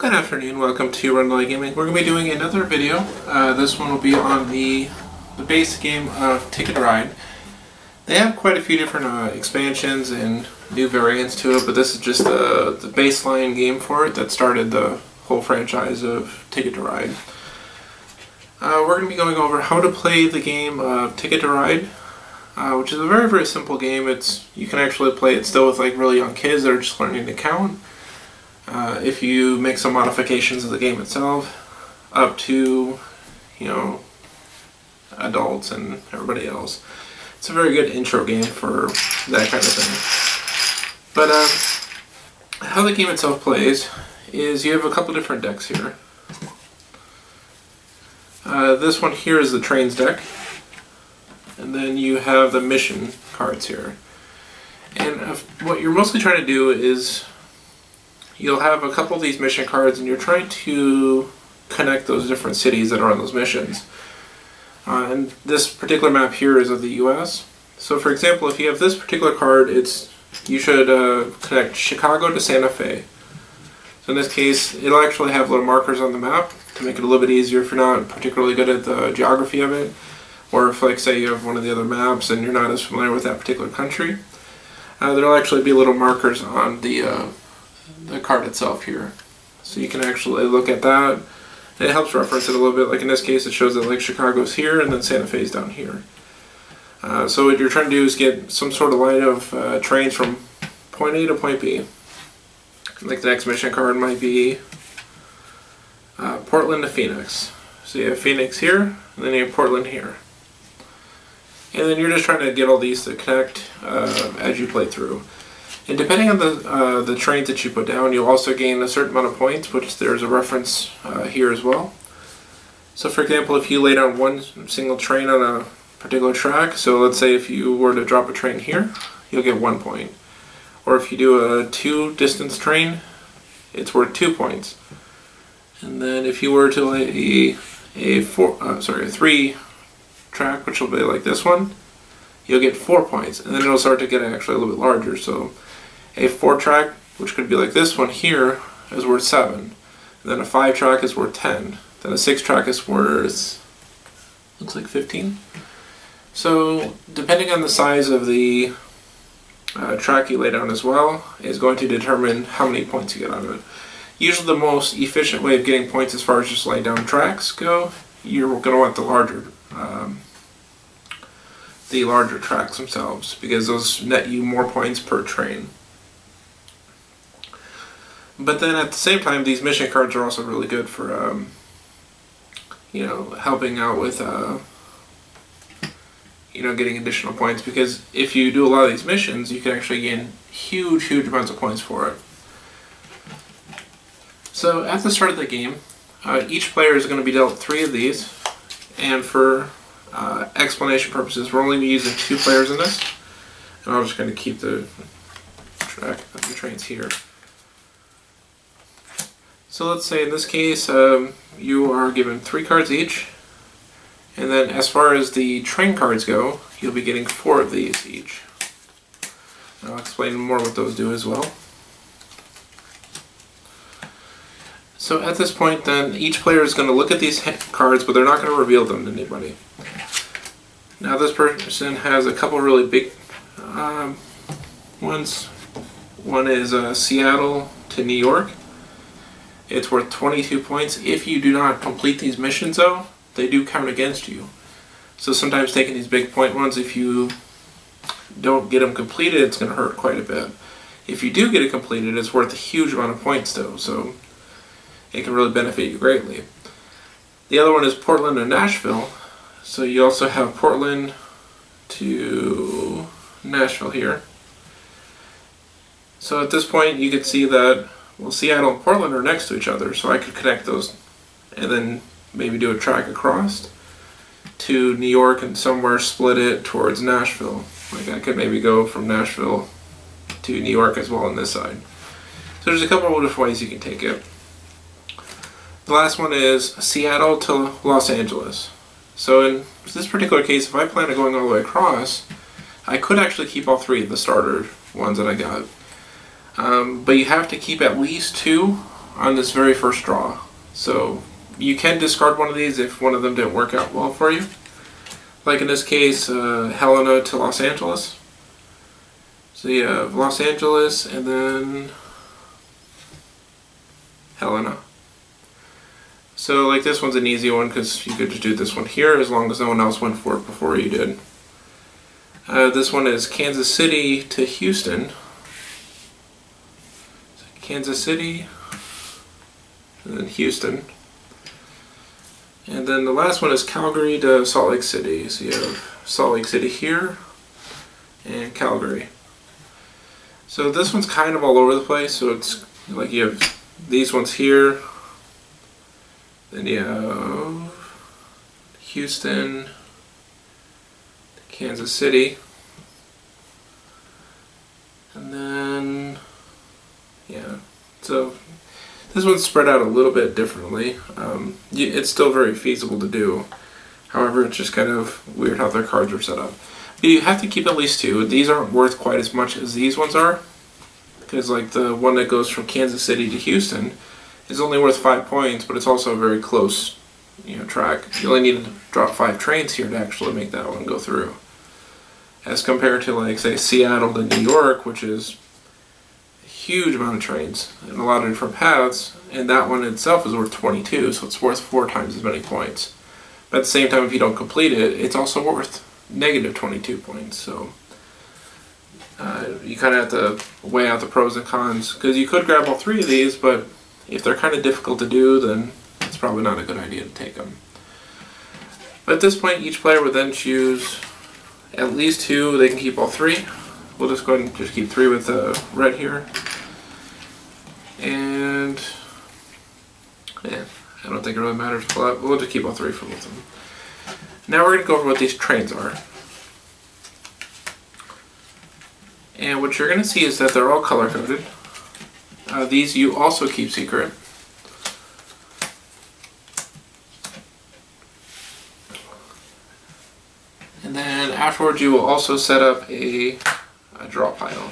Good afternoon, welcome to Rundlii Gaming. We're going to be doing another video. This one will be on the base game of Ticket to Ride. They have quite a few different expansions and new variants to it, but this is just the baseline game for it that started the whole franchise of Ticket to Ride. We're going to be going over how to play the game of Ticket to Ride, which is a very simple game. You can actually play it still with like really young kids that are just learning to count. If you make some modifications of the game itself, up to, adults and everybody else. It's a very good intro game for that kind of thing. But how the game itself plays is you have a couple different decks here. This one here is the trains deck, and then you have the mission cards here. And what you're mostly trying to do is you'll have a couple of these mission cards and you're trying to connect those different cities that are on those missions. And this particular map here is of the US. So for example, if you have this particular card, you should connect Chicago to Santa Fe. So in this case, it'll actually have little markers on the map to make it a little bit easier if you're not particularly good at the geography of it, or if, like, say you have one of the other maps and you're not as familiar with that particular country. There'll actually be little markers on the card itself here, so you can actually look at that. And it helps reference it a little bit. Like in this case, it shows that like Chicago's here and then Santa Fe's down here. So what you're trying to do is get some sort of line of trains from point A to point B. Like the next mission card might be Portland to Phoenix. So you have Phoenix here, and then you have Portland here. And then you're just trying to get all these to connect as you play through. And depending on the trains that you put down, you'll also gain a certain amount of points, which there's a reference here as well. So for example, if you lay down one single train on a particular track, so let's say if you were to drop a train here, you'll get 1 point. Or if you do a 2 distance train, it's worth 2 points. And then if you were to lay a 3 track, which will be like this one, you'll get 4 points. And then it'll start to get actually a little bit larger. So a 4 track, which could be like this one here, is worth 7. And then a 5 track is worth 10. Then a 6 track is worth, looks like 15. So depending on the size of the track you lay down as well, is going to determine how many points you get out of it. Usually the most efficient way of getting points as far as just laying down tracks go, you're going to want the larger tracks themselves, because those net you more points per train. But then at the same time, these mission cards are also really good for helping out with getting additional points, because if you do a lot of these missions, you can actually gain huge amounts of points for it. So at the start of the game, each player is going to be dealt 3 of these, and for explanation purposes, we're only using 2 players in this, and I'm just going to keep the track of the trains here. So let's say in this case, you are given 3 cards each, and then as far as the train cards go, you'll be getting 4 of these each. I'll explain more what those do as well. So at this point then, each player is going to look at these cards, but they're not going to reveal them to anybody. Now this person has a couple really big ones. One is Seattle to New York. It's worth 22 points. If you do not complete these missions though, they do count against you. So sometimes taking these big point ones, if you don't get them completed, it's going to hurt quite a bit. If you do get it completed, it's worth a huge amount of points though, so it can really benefit you greatly. The other one is Portland to Nashville. So you also have Portland to Nashville here. So at this point you can see that, well, Seattle and Portland are next to each other, so I could connect those and then maybe do a track across to New York and somewhere split it towards Nashville. Like I could maybe go from Nashville to New York as well on this side. So there's a couple of different ways you can take it. The last one is Seattle to Los Angeles. So in this particular case, if I plan on going all the way across, I could actually keep all 3 of the starter ones that I got. But you have to keep at least 2 on this very first draw. So you can discard one of these if one of them didn't work out well for you. Like in this case, Helena to Los Angeles. So you have Los Angeles and then Helena. So like this one's an easy one because you could just do this one here as long as no one else went for it before you did. This one is Kansas City to Houston. So Kansas City and then Houston. And then the last one is Calgary to Salt Lake City. So you have Salt Lake City here and Calgary. So this one's kind of all over the place. So it's like you have these ones here. Then you have Houston, Kansas City. And then, yeah. So this one's spread out a little bit differently. It's still very feasible to do. However, it's just kind of weird how their cards are set up. But you have to keep at least two. These aren't worth quite as much as these ones are. Because like the one that goes from Kansas City to Houston is only worth 5 points, but it's also a very close, track. You only need to drop 5 trains here to actually make that one go through. As compared to like say Seattle to New York, which is huge amount of trains and a lot of different paths, and that one itself is worth 22, so it's worth 4 times as many points. But at the same time, if you don't complete it, it's also worth negative 22 points. So you kind of have to weigh out the pros and cons, because you could grab all 3 of these, but if they're kind of difficult to do, then it's probably not a good idea to take them. But at this point, each player would then choose at least 2. They can keep all 3. We'll just go ahead and just keep 3 with red here. And yeah, I don't think it really matters a lot. We'll just keep all 3 for both of them. Now we're going to go over what these trains are. And what you're going to see is that they're all color-coded. These you also keep secret. And then afterwards you will also set up a draw pile,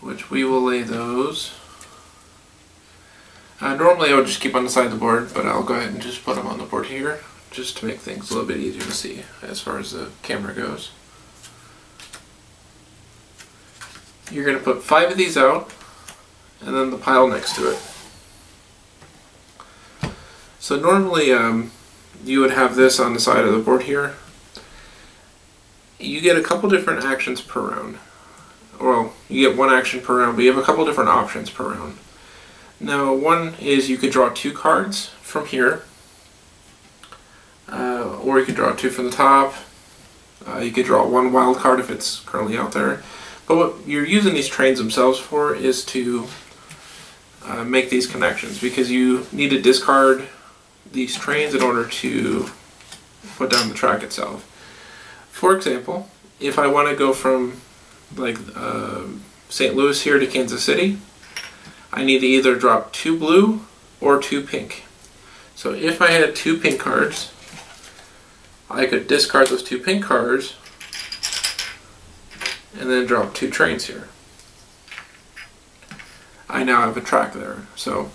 which we will lay those. Normally I would just keep on the side of the board, but I'll go ahead and just put them on the board here, just to make things a little bit easier to see as far as the camera goes. You're going to put 5 of these out, and then the pile next to it. So normally you would have this on the side of the board here. You get a couple different actions per round. Well, you get 1 action per round, but you have a couple different options per round. Now, one is you could draw 2 cards from here, or you could draw 2 from the top. You could draw 1 wild card if it's currently out there. But what you're using these trains themselves for is to make these connections, because you need to discard these trains in order to put down the track itself. For example, if I want to go from like St. Louis here to Kansas City, I need to either drop 2 blue or 2 pink. So if I had 2 pink cards, I could discard those 2 pink cards and then drop 2 trains here. I now have a track there. So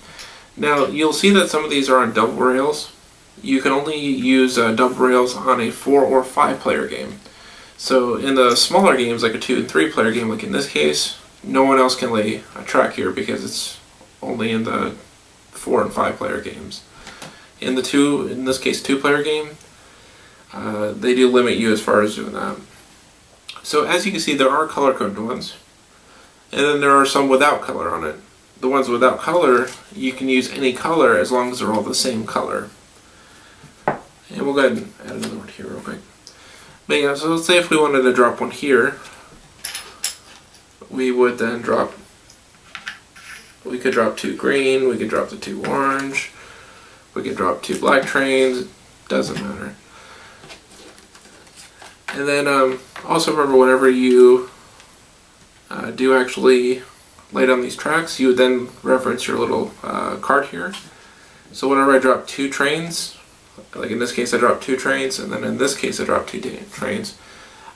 now you'll see that some of these are on double rails. You can only use double rails on a 4 or 5 player game. So in the smaller games, like a 2 and 3 player game, like in this case, no one else can lay a track here because it's only in the 4 and 5 player games. In this case 2 player game, they do limit you as far as doing that. So as you can see, there are color-coded ones, and then there are some without color on it. The ones without color, you can use any color as long as they're all the same color. And we'll go ahead and add another one here real quick. But yeah, so let's say if we wanted to drop one here, we would then we could drop 2 green, we could drop the 2 orange, we could drop 2 black trains, doesn't matter. And then also remember, whenever you do actually lay down these tracks, you would then reference your little card here. So whenever I drop 2 trains, like in this case I dropped 2 trains, and then in this case I dropped 2 trains,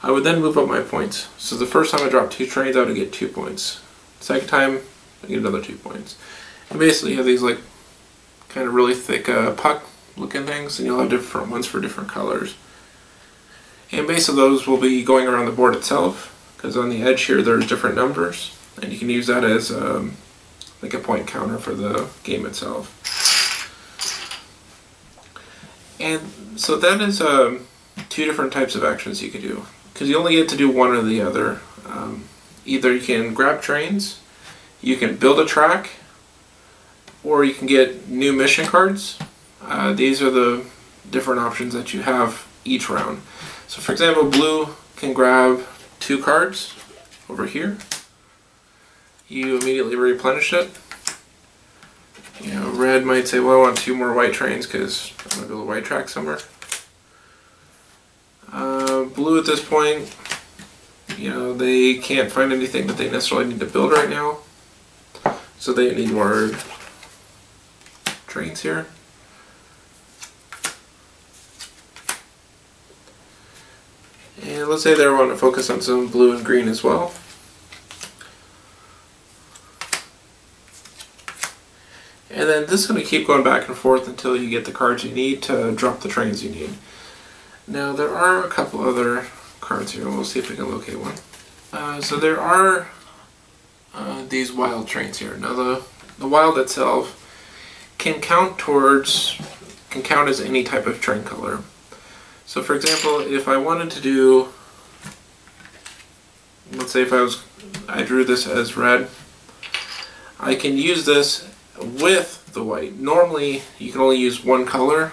I would then move up my points. So the first time I dropped 2 trains, I would get 2 points. Second time, I get another 2 points. And basically you have these like kind of really thick puck looking things, and you'll have different ones for different colors. And base of those will be going around the board itself, because on the edge here there's different numbers, and you can use that as like a point counter for the game itself. And so that is two different types of actions you can do, because you only get to do one or the other. Either you can grab trains, you can build a track, or you can get new mission cards. These are the different options that you have each round. So for example, blue can grab 2 cards over here. You immediately replenish it. You know, red might say, well, I want 2 more white trains because I'm going to build a white track somewhere. Blue at this point, you know, they can't find anything that they necessarily need to build right now, so they need more trains here. And let's say they want to focus on some blue and green as well. And then this is going to keep going back and forth until you get the cards you need to drop the trains you need. Now there are a couple other cards here. We'll see if we can locate one. So there are these wild trains here. Now the wild itself can count as any type of train color. So for example, if I wanted to do, let's say if I drew this as red, I can use this with the white. Normally you can only use one color,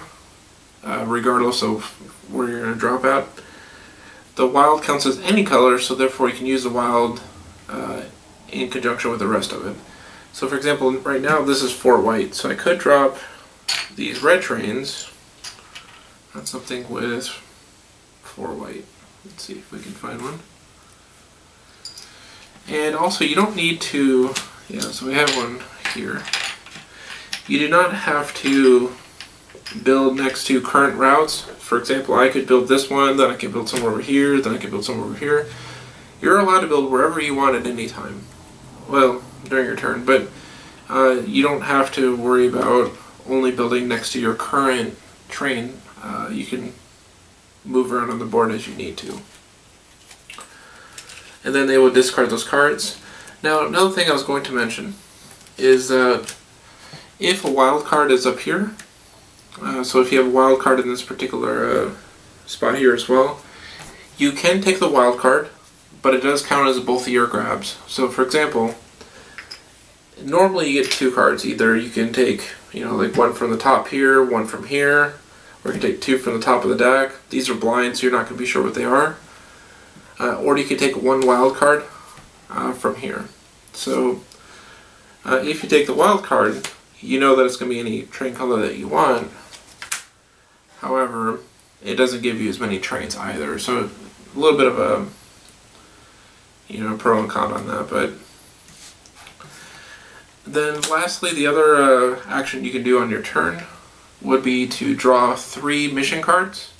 regardless of where you're going to drop at. The wild counts as any color, so therefore you can use the wild in conjunction with the rest of it. So for example, right now this is 4 white, so I could drop these red trains on something with 4 white. Let's see if we can find one. And also you don't need to, yeah, so we have one here. You do not have to build next to current routes. For example, I could build this one, then I could build somewhere over here, then I could build somewhere over here. You're allowed to build wherever you want at any time. Well, during your turn, but you don't have to worry about only building next to your current train. You can move around on the board as you need to. And then they will discard those cards. Now, another thing I was going to mention is that if a wild card is up here, so if you have a wild card in this particular spot here as well, you can take the wild card, but it does count as both of your grabs. So for example, normally you get 2 cards. Either you can take, you know, like one from the top here, one from here, or you can take 2 from the top of the deck. These are blind, so you're not going to be sure what they are. Or you can take 1 wild card from here. So if you take the wild card, you know that it's going to be any train color that you want. However, it doesn't give you as many trains either. So a little bit of a, you know, pro and con on that. But then lastly, the other action you can do on your turn would be to draw 3 mission cards.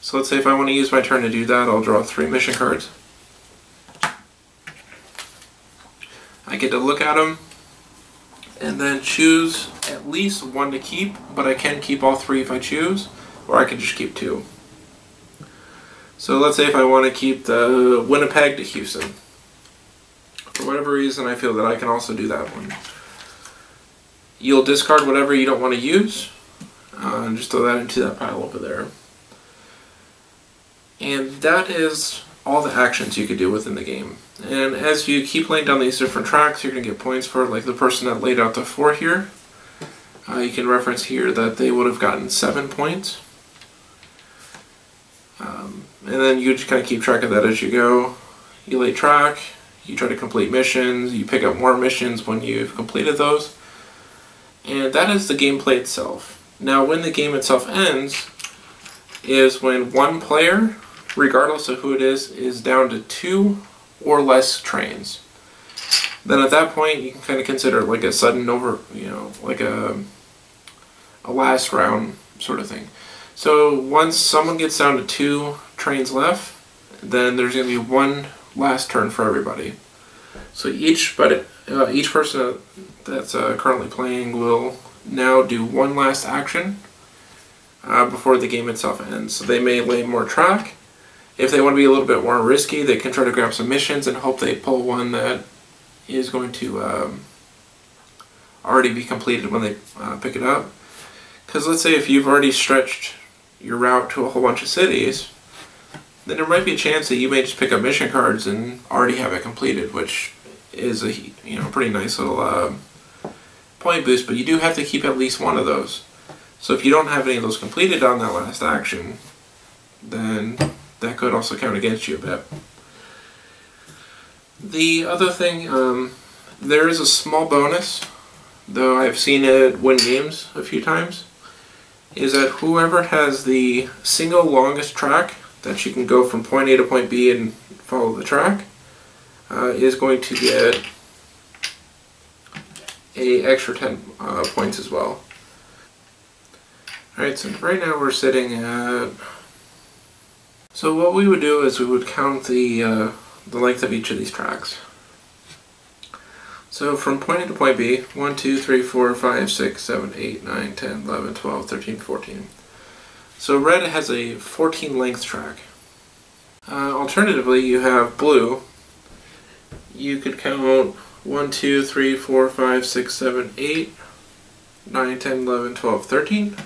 So let's say if I want to use my turn to do that, I'll draw 3 mission cards. I get to look at them and then choose at least 1 to keep, but I can keep all 3 if I choose, or I can just keep 2. So let's say if I want to keep the Winnipeg to Houston. For whatever reason, I feel that I can also do that one. You'll discard whatever you don't want to use, and just throw that into that pile over there. And that is all the actions you could do within the game. And as you keep laying down these different tracks, you're going to get points for it. Like the person that laid out the 4 here, you can reference here that they would have gotten 7 points. And then you just kind of keep track of that as you go. You lay track, you try to complete missions, you pick up more missions when you've completed those. And that is the gameplay itself. Now when the game itself ends is when one player, regardless of who it is down to 2 or less trains. Then at that point you can kind of consider it like a sudden over, you know, like a last round sort of thing. So once someone gets down to 2 trains left, then there's going to be 1 last turn for everybody. So each, but each person that's currently playing will now do one last action before the game itself ends. So they may lay more track. If they want to be a little bit more risky, they can try to grab some missions and hope they pull one that is going to already be completed when they pick it up. Because let's say if you've already stretched your route to a whole bunch of cities, then there might be a chance that you may just pick up mission cards and already have it completed, which is a pretty nice little point boost. But you do have to keep at least one of those. So if you don't have any of those completed on that last action, then that could also count against you a bit. The other thing, there is a small bonus, though I've seen it win games a few times, is that whoever has the single longest track that you can go from point A to point B and follow the track is going to get an extra 10 points as well. Alright, so right now we're sitting at... So what we would do is we would count the length of each of these tracks. So from point A to point B, 1, 2, 3, 4, 5, 6, 7, 8, 9, 10, 11, 12, 13, 14. So red has a 14 length track. Alternatively, you have blue. You could count 1, 2, 3, 4, 5, 6, 7, 8, 9, 10, 11, 12, 13.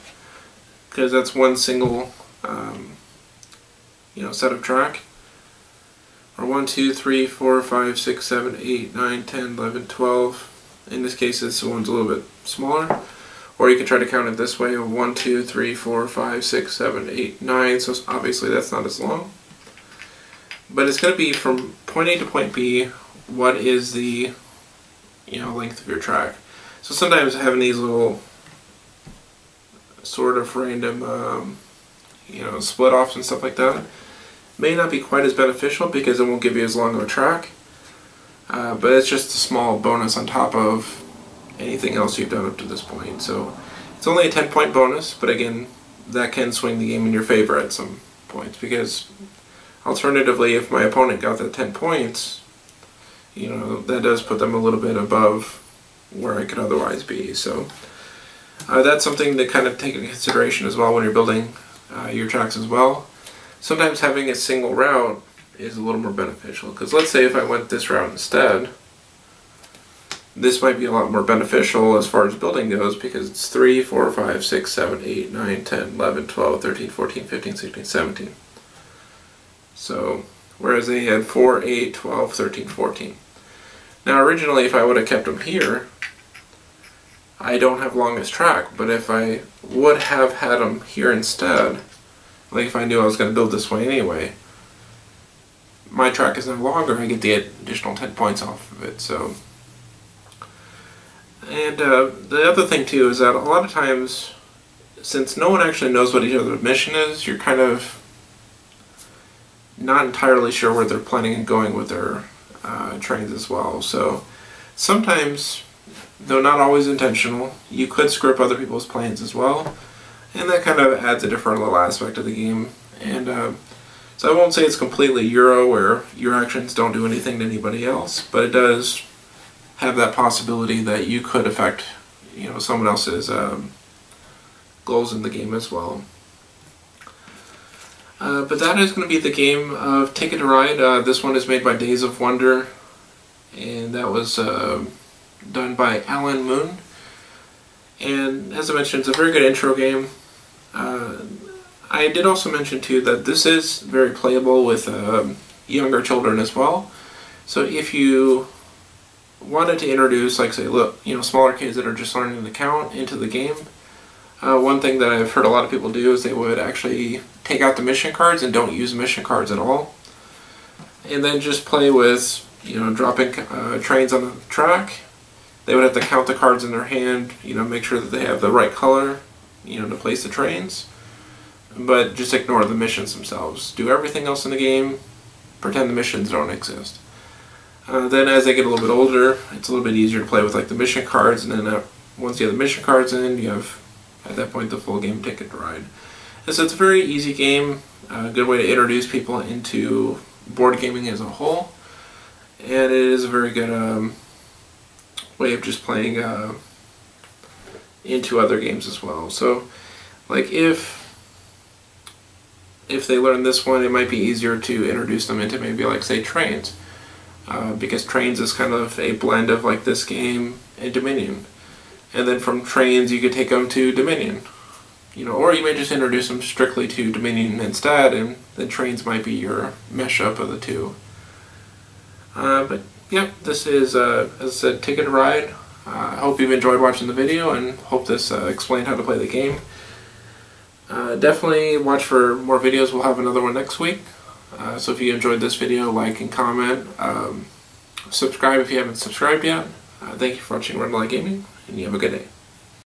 Because that's one single set of track. Or 1, 2, 3, 4, 5, 6, 7, 8, 9, 10, 11, 12. In this case, this one's a little bit smaller. Or you can try to count it this way: 1, 2, 3, 4, 5, 6, 7, 8, 9. So obviously that's not as long. But it's going to be from point A to point B, what is the length of your track. So sometimes having these little sort of random split offs and stuff like that may not be quite as beneficial because it won't give you as long of a track, but it's just a small bonus on top of anything else you've done up to this point. So it's only a 10-point bonus, but again, that can swing the game in your favor at some points, because alternatively, if my opponent got that 10 points, that does put them a little bit above where I could otherwise be. So that's something to kind of take into consideration as well when you're building your tracks as well. Sometimes having a single route is a little more beneficial, because let's say if I went this route instead, this might be a lot more beneficial as far as building goes, because it's 3, 4, 5, 6, 7, 8, 9, 10, 11, 12, 13, 14, 15, 16, 17. So, whereas they had 4, 8, 12, 13, 14. Now originally, if I would have kept them here, I don't have longest track, but if I would have had them here instead, like if I knew I was going to build this way anyway, my track is no longer, I get the additional 10 points off of it. So, and the other thing too is that a lot of times, since no one actually knows what each other's mission is, you're kind of not entirely sure where they're planning on going with their trains as well. So sometimes, though not always intentional, you could screw up other people's plans as well, and that kind of adds a different little aspect of the game. And so I won't say it's completely Euro where your actions don't do anything to anybody else, but it does have that possibility that you could affect someone else's goals in the game as well. But that is going to be the game of Ticket to Ride. This one is made by Days of Wonder, and that was done by Alan Moon. And as I mentioned, it's a very good intro game. I did also mention too that this is very playable with younger children as well. So if you wanted to introduce, like say, smaller kids that are just learning to count into the game, one thing that I've heard a lot of people do is they would actually take out the mission cards and don't use mission cards at all, and then just play with dropping trains on the track. They would have to count the cards in their hand, make sure that they have the right color, to place the trains, but just ignore the missions themselves. Do everything else in the game, pretend the missions don't exist. Then as they get a little bit older, it's a little bit easier to play with like the mission cards, and then once you have the mission cards in, you have at that point the full game Ticket to Ride. And so it's a very easy game, a good way to introduce people into board gaming as a whole, and it is a very good way of just playing into other games as well. So, like if they learn this one, it might be easier to introduce them into maybe like say Trains, because Trains is kind of a blend of like this game and Dominion, and then from Trains you could take them to Dominion, you know, or you may just introduce them strictly to Dominion instead, and then Trains might be your mesh up of the two. But yeah, this is as I said, Ticket to Ride. I hope you've enjoyed watching the video, and hope this explained how to play the game. Definitely watch for more videos. We'll have another one next week. So if you enjoyed this video, like and comment. Subscribe if you haven't subscribed yet. Thank you for watching Rundlii Gaming, and you have a good day.